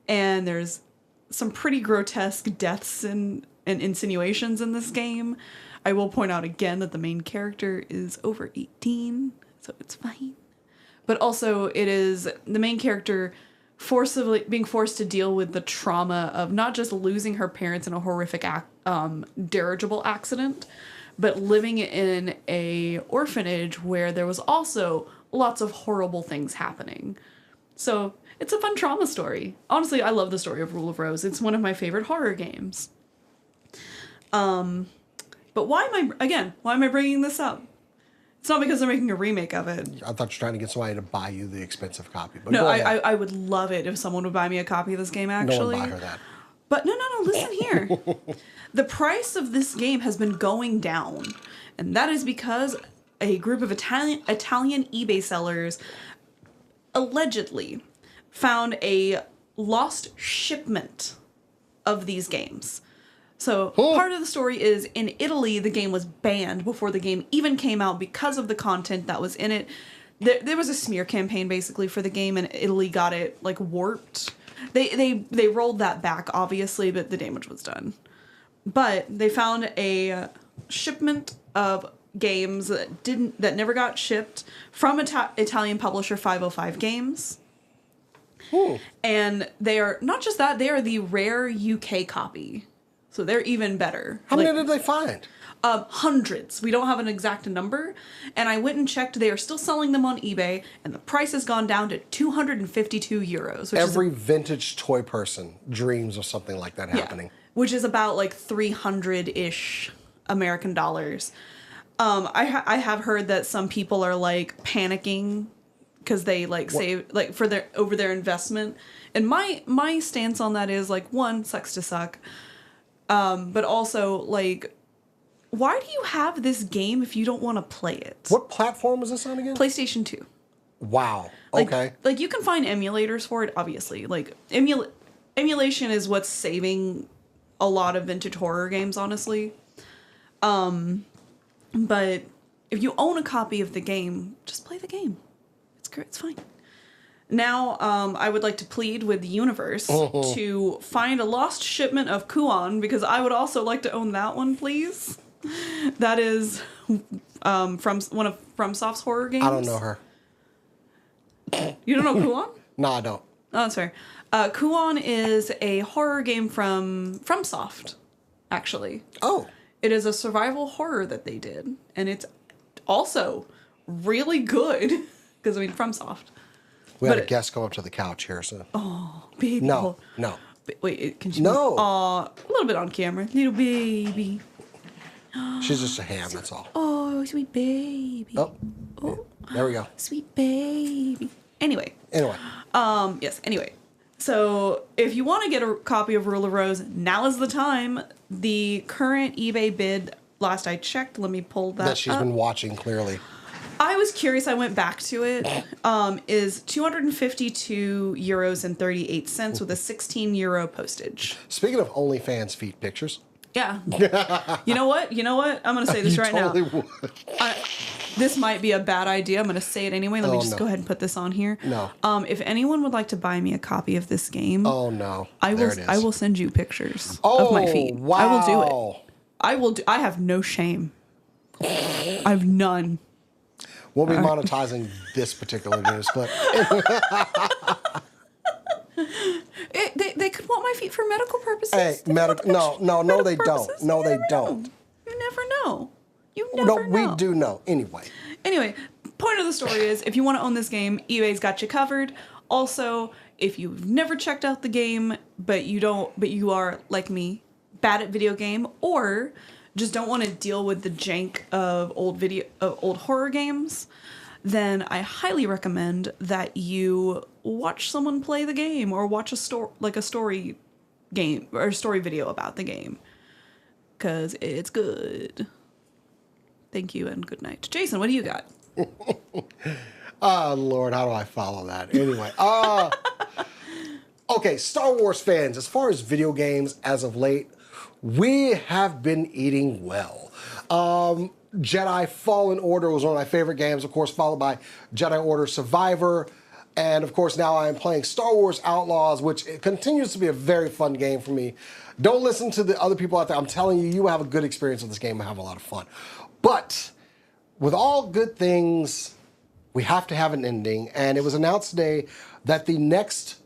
And there's some pretty grotesque deaths and insinuations in this game. I will point out again that the main character is over 18, so it's fine. But also, it is the main character being forced to deal with the trauma of not just losing her parents in a horrific dirigible accident, but living in a orphanage where there was also lots of horrible things happening. So it's a fun trauma story. Honestly, I love the story of Rule of Rose. It's one of my favorite horror games. But why am I bringing this up? It's not because they're making a remake of it. I thought you were trying to get somebody to buy you the expensive copy. But no, I would love it if someone would buy me a copy of this game, actually. No one buy her that. But no, listen here. The price of this game has been going down. And that is because a group of Italian eBay sellers allegedly found a lost shipment of these games. So part of the story is in Italy, the game was banned before the game even came out because of the content that was in it. There was a smear campaign basically for the game, and Italy got it warped. They rolled that back obviously, but the damage was done. But they found a shipment of games that never got shipped from Italian publisher 505 Games. And they are not just that, they are the rare UK copy. So they're even better. How many did they find? Hundreds. We don't have an exact number. And I went and checked. They are still selling them on eBay, and the price has gone down to 252 euros. Every vintage toy person dreams of something like that happening. Which is about 300-ish American dollars. I have heard that some people are panicking because they save for their investment. And my stance on that is one, sucks to suck. But also, why do you have this game if you don't want to play it? What platform is this on again? PlayStation 2. Wow. Okay. You can find emulators for it, obviously. Emulation is what's saving a lot of vintage horror games, honestly. But if you own a copy of the game, just play the game. It's great. It's fine. Now, I would like to plead with the universe to find a lost shipment of Kuon, because I would also like to own that one, please. That is from one of FromSoft's horror games. I don't know her. You don't know Kuon? No, I don't. Oh, that's fair. Kuon is a horror game from FromSoft, actually. Oh. It is a survival horror that they did, and it's also really good, because, FromSoft. We had a guest come up to the couch here, so. Oh, baby. No. Wait, can she? No. A little bit on camera. Little baby. She's just a ham, that's all. Oh, sweet baby. Oh. There we go. Sweet baby. Anyway. Yes, anyway. So, if you want to get a copy of Rule of Rose, now is the time. The current eBay bid last I checked. Let me pull that That she's up. been watching, clearly. I was curious. I went back to it. Is 252 euros and 38 cents with a 16 euro postage. Speaking of OnlyFans feet pictures. Yeah. You know what? I'm going to say this You right totally now. would. This might be a bad idea. I'm going to say it anyway. Let me just no. go ahead and put this on here. No. If anyone would like to buy me a copy of this game, Oh, no. I There will. it is. I will send you pictures Oh, of my feet. wow. I will do it. I will. I have no shame. I have none. We'll be monetizing this particular news clip. They could want my feet for medical purposes. Hey, They could want the no, they don't. purposes. No, You they never don't. know. You never know. You No, never know. we do know. Anyway, point of the story is if you want to own this game, EA's got you covered. Also, if you've never checked out the game, but you are like me, bad at video game, or just don't want to deal with the jank of old horror games, then I highly recommend that you watch someone play the game or watch a story game or a story video about the game, because it's good. Thank you and good night. Jason, what do you got? Oh, Lord, how do I follow that? Anyway, okay, Star Wars fans, as far as video games as of late, we have been eating well. Jedi Fallen Order was one of my favorite games, of course, followed by Jedi Order Survivor. And of course, now I am playing Star Wars Outlaws, which it continues to be a very fun game for me. Don't listen to the other people out there. I'm telling you, you will have a good experience with this game and have a lot of fun. But with all good things, we have to have an ending. And it was announced today that the next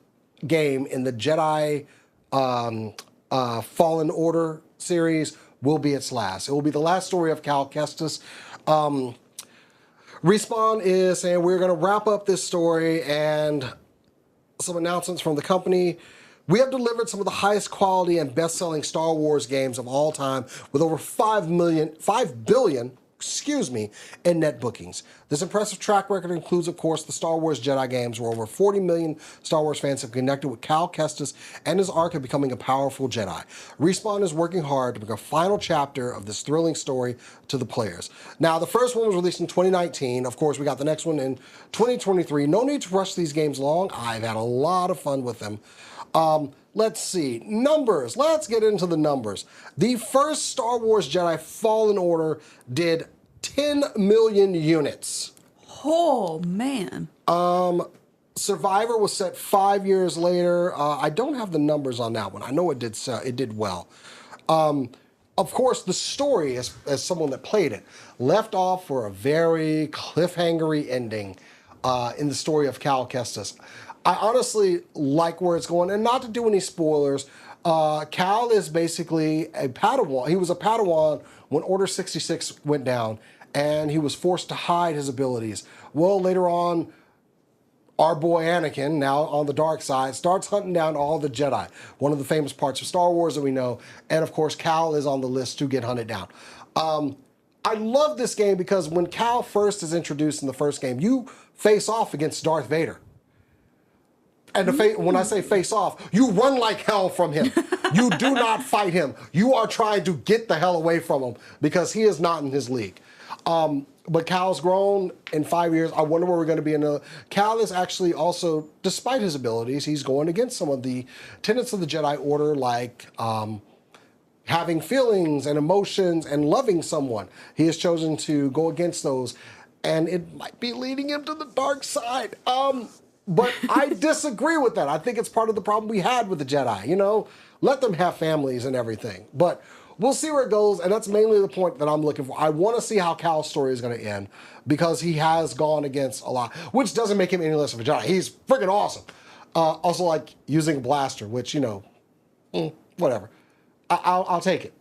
game in the Jedi Fallen Order series will be its last. It will be the last story of Cal Kestis. Respawn is saying we're going to wrap up this story, and some announcements from the company. We have delivered some of the highest quality and best-selling Star Wars games of all time with over 5 billion, in net bookings. This impressive track record includes, of course, the Star Wars Jedi games, where over 40 million Star Wars fans have connected with Cal Kestis and his arc of becoming a powerful Jedi. Respawn is working hard to bring a final chapter of this thrilling story to the players. Now, the first one was released in 2019. Of course, we got the next one in 2023. No need to rush these games along. I've had a lot of fun with them. Let's see. Numbers. Let's get into the numbers. The first Star Wars Jedi Fallen Order did 10 million units. Oh, man. Survivor was set 5 years later. I don't have the numbers on that one. I know it did well. Of course, the story, as someone that played it, left off for a very cliffhangery ending in the story of Cal Kestis. I honestly like where it's going, and not to do any spoilers, Cal is basically a Padawan. He was a Padawan when Order 66 went down, and he was forced to hide his abilities. Well, later on, our boy Anakin, now on the dark side, starts hunting down all the Jedi, one of the famous parts of Star Wars that we know, and of course, Cal is on the list to get hunted down. I love this game because when Cal first is introduced in the first game, you face off against Darth Vader. And when I say face off, you run like hell from him. You do not fight him. You are trying to get the hell away from him because he is not in his league. But Cal's grown in 5 years. I wonder where we're going to be in. Cal is actually also, despite his abilities, he's going against some of the tenets of the Jedi Order, like having feelings and emotions and loving someone. He has chosen to go against those, and it might be leading him to the dark side. But I disagree with that. I think it's part of the problem we had with the Jedi. You know, let them have families and everything. But we'll see where it goes, and that's mainly the point that I'm looking for. I want to see how Cal's story is going to end because he has gone against a lot, which doesn't make him any less of a Jedi. He's freaking awesome. Also, like using a blaster, which, you know, whatever. I'll take it.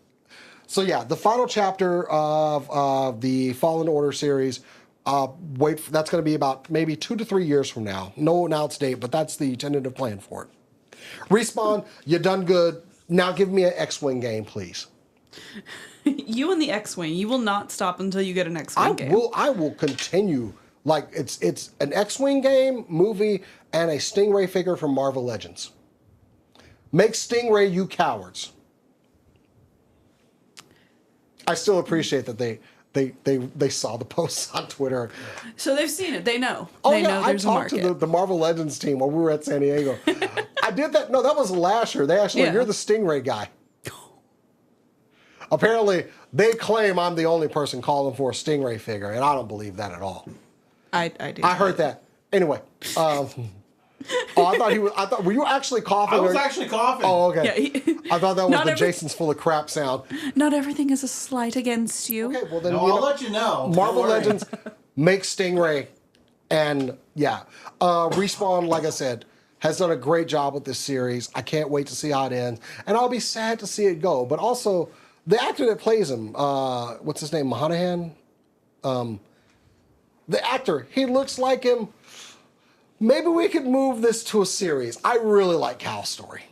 So yeah, the final chapter of the Fallen Order series. That's going to be about maybe 2 to 3 years from now. No announced date, but that's the tentative plan for it. Respawn, you done good. Now give me an X-Wing game, please. You and the X-Wing. You will not stop until you get an X-Wing game. I will continue. Like, it's an X-Wing game, movie, and a Stingray figure from Marvel Legends. Make Stingray, you cowards. I still appreciate that they saw the posts on Twitter. So they've seen it. They know. Oh They yeah, know I there's a talked market. to the Marvel Legends team while we were at San Diego. I did that. No, that was last year. They actually, Yeah. you're the Stingray guy. Apparently, they claim I'm the only person calling for a Stingray figure, and I don't believe that at all. I do. I heard that. Anyway, oh, I thought he was. I thought, were you actually coughing? I was or- actually coughing. Oh, okay. Yeah, I thought that was Not the every- Jason's full of crap sound. Not everything is a slight against you. Okay, well then No, I'll let you know. Marvel Don't worry. Legends makes Stingray, and yeah, Respawn, like I said, has done a great job with this series. I can't wait to see how it ends, and I'll be sad to see it go. But also, the actor that plays him, what's his name, Mahanahan? The actor, he looks like him. Maybe we could move this to a series. I really like Cal's story.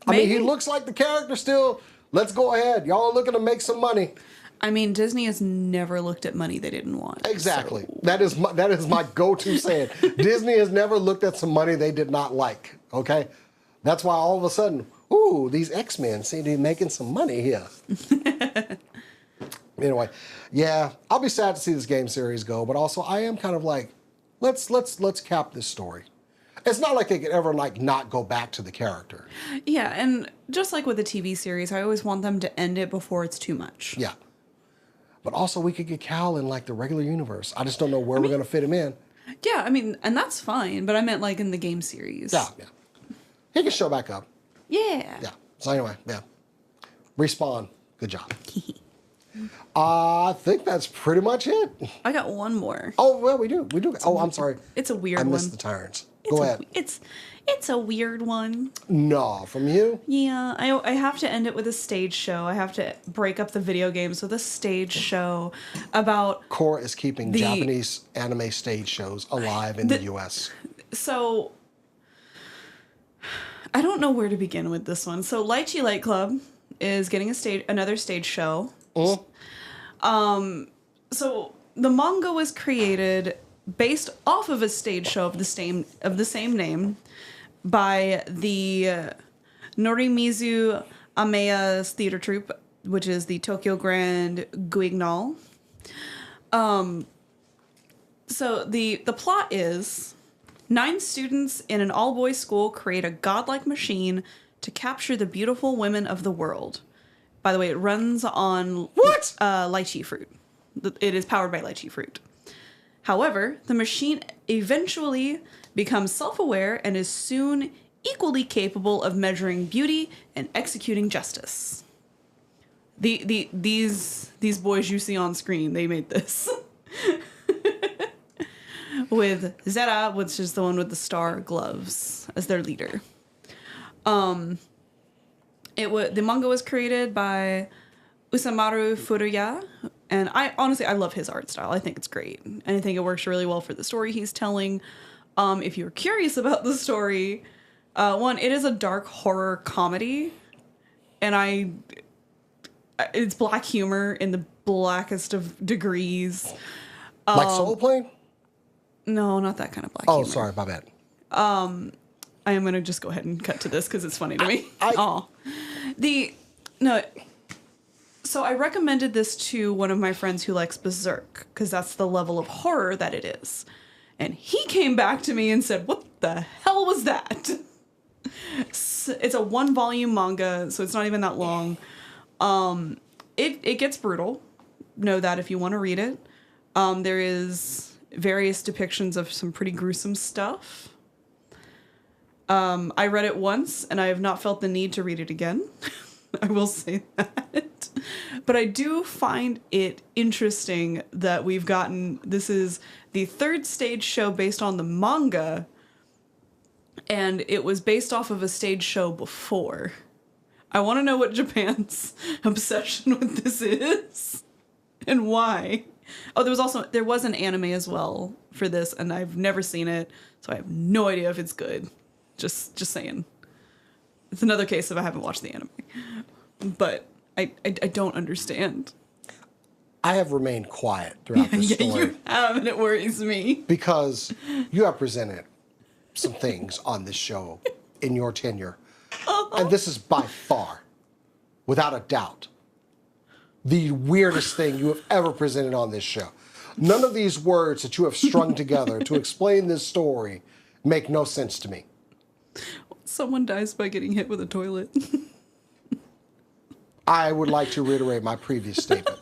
I mean, he Maybe. looks like the character still. Let's go ahead. Y'all are looking to make some money. I mean, Disney has never looked at money they didn't want. Exactly. so- That is my go-to saying. Disney has never looked at some money they did not like. Okay, that's why all of a sudden, ooh, these X-Men seem to be making some money here. Anyway, yeah, I'll be sad to see this game series go, but also I am kind of like, let's cap this story. It's not like they could ever like not go back to the character. Yeah, and just like with the TV series, I always want them to end it before it's too much. Yeah. But also we could get Cal in like the regular universe. I just don't know where we're gonna fit him in. Yeah, I mean, and that's fine, but I meant like in the game series. Yeah. He can show back up. Yeah. Yeah. So anyway, yeah. Respawn. Good job. I think that's pretty much it. I got one more. Oh well, we do. Oh, I'm sorry. It's a weird I one. missed the tyrants. It's Go a- ahead. It's a weird one. No, from you. Yeah, I have to end it with a stage show. I have to break up the video games with a stage show about. Cora is keeping The- Japanese anime stage shows alive in the U.S. So I don't know where to begin with this one. So Lychee Light Club is getting another stage show. So the manga was created based off of a stage show of the same name by the Norimizu Ameya's theater troupe, which is the Tokyo Grand Guignol. So the plot is 9 students in an all-boys school create a godlike machine to capture the beautiful women of the world. By the way, it runs on What? lychee fruit. It is powered by lychee fruit. However, the machine eventually becomes self-aware and is soon equally capable of measuring beauty and executing justice. These boys you see on screen, they made this. With Zera, which is the one with the star gloves, as their leader. The manga was created by Usamaru Furuya, and I love his art style. I think it's great, and I think it works really well for the story he's telling. If you're curious about the story, it is a dark horror comedy, and it's black humor in the blackest of degrees. Like Soul Plane? No, not that kind of black Oh, humor. sorry, my bad. I am gonna just go ahead and cut to this because it's funny to me. I- So I recommended this to one of my friends who likes Berserk because that's the level of horror that it is, and he came back to me and said, "What the hell was that?" It's a 1-volume manga, so it's not even that long. It gets brutal. Know that if you want to read it. There is various depictions of some pretty gruesome stuff. I read it once, and I have not felt the need to read it again. I will say that. But I do find it interesting that this is the 3rd stage show based on the manga, and it was based off of a stage show before. I want to know what Japan's obsession with this is, and why. Oh, there was an anime as well for this, and I've never seen it, so I have no idea if it's good. Just saying. It's another case of I haven't watched the anime. But I don't understand. I have remained quiet throughout this story You have, and it worries me. because you have presented some things on this show in your tenure. And this is by far, without a doubt, the weirdest thing you have ever presented on this show. None of these words that you have strung together to explain this story make no sense to me. Someone dies by getting hit with a toilet. I would like to reiterate my previous statement.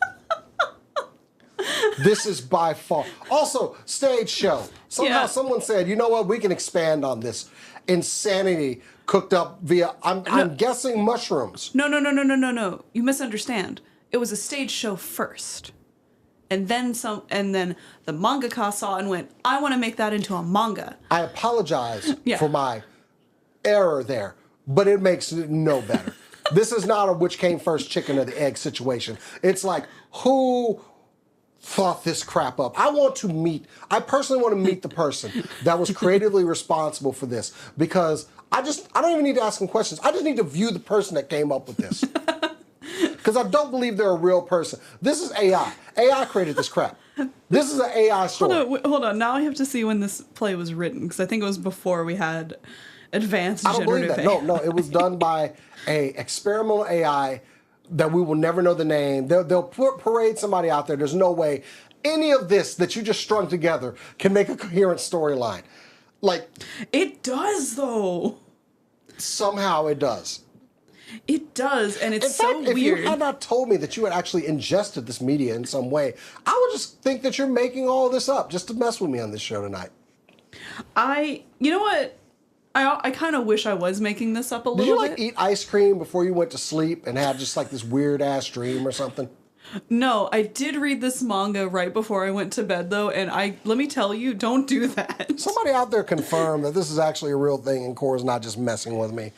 This is by far. Also, stage show. Somehow someone said, you know what, we can expand on this insanity cooked up via, I'm guessing mushrooms. No. You misunderstand. It was a stage show first. And then the mangaka saw and went, I want to make that into a manga. I apologize for my error there, but it makes it no better. This is not a which came first, chicken or the egg situation. It's like, who thought this crap up? I personally want to meet the person that was creatively responsible for this, because I don't even need to ask them questions. I just need to view the person that came up with this. Because I don't believe they're a real person. This is AI. AI created this crap. This is an AI story. Hold on. Now I have to see when this play was written, because I think it was before we had advanced I don't believe generative that. AI. No, it was done by a experimental AI that we will never know the name. They'll parade somebody out there. There's no way any of this that you just strung together can make a coherent storyline. Like, it does, though. Somehow it does. It does, and it's in fact, so if weird. you had not told me that you had actually ingested this media in some way, I would just think that you're making all this up just to mess with me on this show tonight. You know what? I kind of wish I was making this up a little bit. Did you eat ice cream before you went to sleep and had just this weird ass dream or something? No, I did read this manga right before I went to bed, though, and let me tell you, don't do that. Somebody out there confirm that this is actually a real thing and Cora's not just messing with me.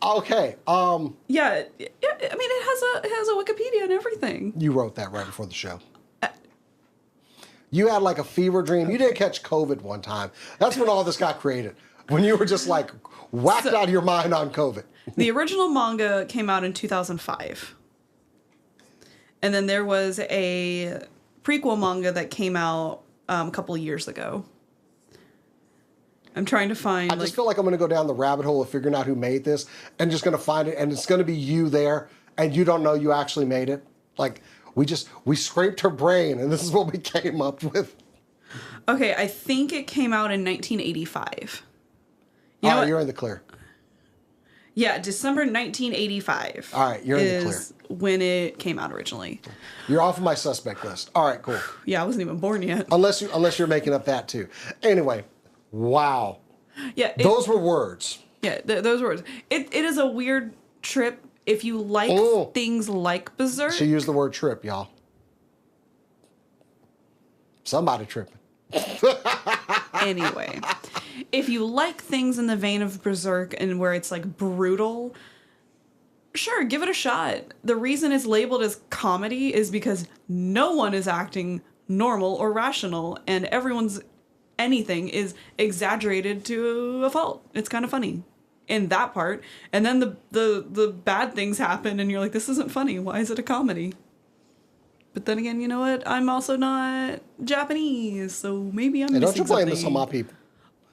Okay. Yeah, I mean, it has a Wikipedia and everything. You wrote that right before the show. You had a fever dream. You did catch COVID one time. That's when all this got created. When you were just whacked out of your mind on COVID. The original manga came out in 2005. And then there was a prequel manga that came out a couple of years ago. I'm trying to find. I just feel like I'm going to go down the rabbit hole of figuring out who made this and just going to find it, and it's going to be you there, and you don't know you actually made it. We scraped her brain, and this is what we came up with. Okay, I think it came out in 1985. All right, you're in the clear. Yeah, December 1985. All right, you're in the clear. Is when it came out originally. You're off of my suspect list. All right, cool. Yeah, I wasn't even born yet. Unless you're making up that too. Anyway, wow. Yeah, those were words. Yeah, those words. It is a weird trip if you like things like Berserk. She used the word trip, y'all. Somebody tripping. Anyway, if you like things in the vein of Berserk and where it's brutal, sure, give it a shot. The reason it's labeled as comedy is because no one is acting normal or rational, and anything is exaggerated to a fault. It's kind of funny in that part, and then the bad things happen, and you're like, this isn't funny. Why is it a comedy? But then again, you know what? I'm also not Japanese, so maybe I'm missing don't you blame something. this on my people.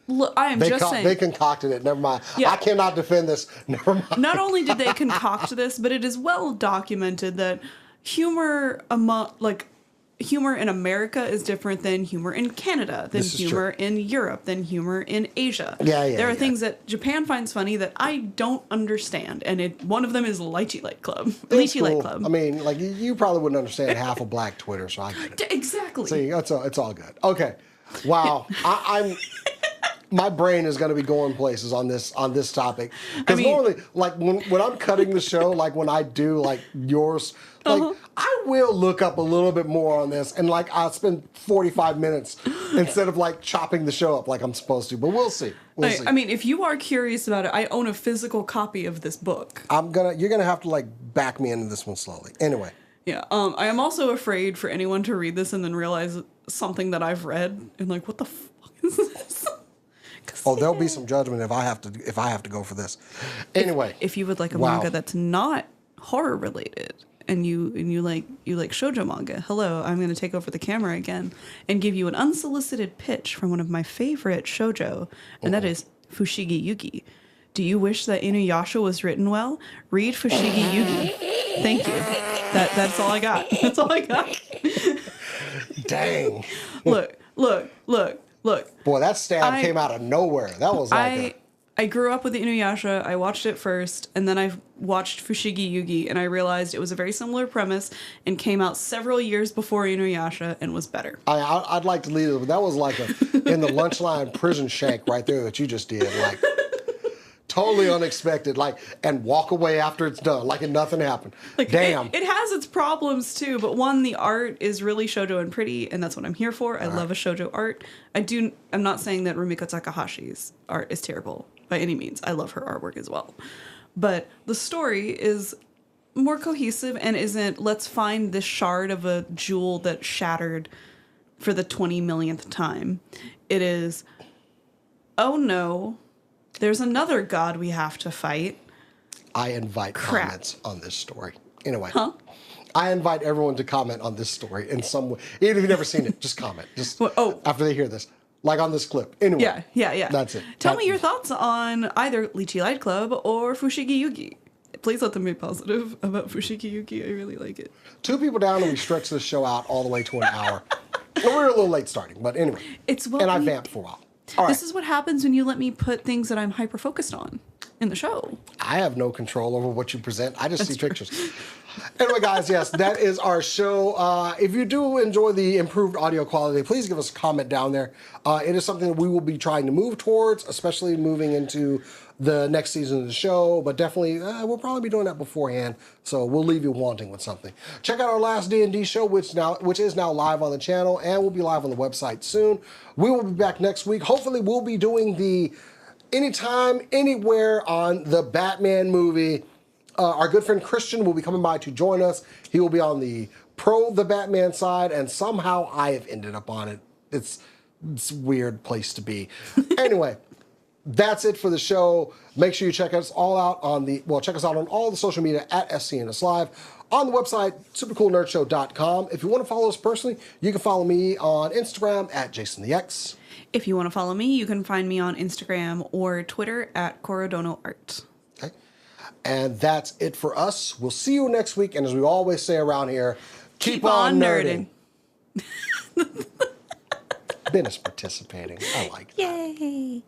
Look, I am just saying. They concocted it. Never mind. Yeah. I cannot defend this. Never mind. Not only did they concoct this, but it is well documented that humor in America is different than humor in Canada, than humor in Europe, than humor in Asia. There are things that Japan finds funny that I don't understand, and one of them is Lychee Light Club. Lychee Light Club. I mean, you probably wouldn't understand half of Black Twitter, so I get it. Exactly. See, it's all good. Okay. Wow. I'm my brain is going to be going places on this topic, because normally, when I'm cutting the show, when I do yours, I will look up a little bit more on this, and I'll spend 45 minutes instead of chopping the show up like I'm supposed to. But we'll see. See. I mean, if you are curious about it, I own a physical copy of this book. You're gonna have to back me into this one slowly. Anyway. Yeah. I am also afraid for anyone to read this and then realize something that I've read and what the fuck is this? Oh, there'll be some judgment if I have to go for this. Anyway, if you would like a manga that's not horror related, and you like shoujo manga, hello, I'm going to take over the camera again and give you an unsolicited pitch from one of my favorite shoujo, and that is Fushigi Yugi. Do you wish that Inuyasha was written well? Read Fushigi Yugi. Thank you. That's all I got. That's all I got. Dang. Look. Boy, that stab came out of nowhere. That was like I grew up with the Inuyasha. I watched it first, and then I watched Fushigi Yugi, and I realized it was a very similar premise and came out several years before Inuyasha and was better. I'd like to leave it, but that was like in the lunch line prison shank right there that you just did. Like, totally unexpected. Like, and walk away after it's done, like nothing happened. Like, damn. It has its problems too, but one, the art is really shoujo and pretty, and that's what I'm here for. I love a shoujo art. I'm not saying that Rumiko Takahashi's art is terrible by any means. I love her artwork as well. But the story is more cohesive and isn't, let's find this shard of a jewel that shattered for the 20 millionth time. It is, oh no, there's another god we have to fight. I invite Crap. comments on this story. Anyway. Huh? I invite everyone to comment on this story in some way. Even if you've never seen it, just comment. Just after they hear this. Like on this clip. Anyway. Yeah. That's it. Tell me your thoughts on either Lychee Light Club or Fushigi Yugi. Please let them be positive about Fushigi Yugi. I really like it. 2 people down and we stretched this show out all the way to an hour. We're a little late starting, but anyway. I vamped for a while. All right. This is what happens when you let me put things that I'm hyper-focused on in the show. I have no control over what you present. I just see pictures. Anyway, guys, yes, that is our show. If you do enjoy the improved audio quality, please give us a comment down there. It is something that we will be trying to move towards, especially moving into the next season of the show. But definitely, we'll probably be doing that beforehand, so we'll leave you wanting with something. Check out our last D&D show, which is now live on the channel, and will be live on the website soon. We will be back next week. Hopefully, we'll be doing the anytime, anywhere on the Batman movie. Our good friend Christian will be coming by to join us. He will be on the the Batman side, and somehow I have ended up on it. It's a weird place to be. Anyway, that's it for the show. Make sure you check us all out check us out on all the social media at SCNS Live. On the website, supercoolnerdshow.com. If you want to follow us personally, you can follow me on Instagram at JasonTheX. If you want to follow me, you can find me on Instagram or Twitter at CoraDonoArt. Okay. And that's it for us. We'll see you next week. And as we always say around here, keep on nerding. Ben is participating. I like that. Yay.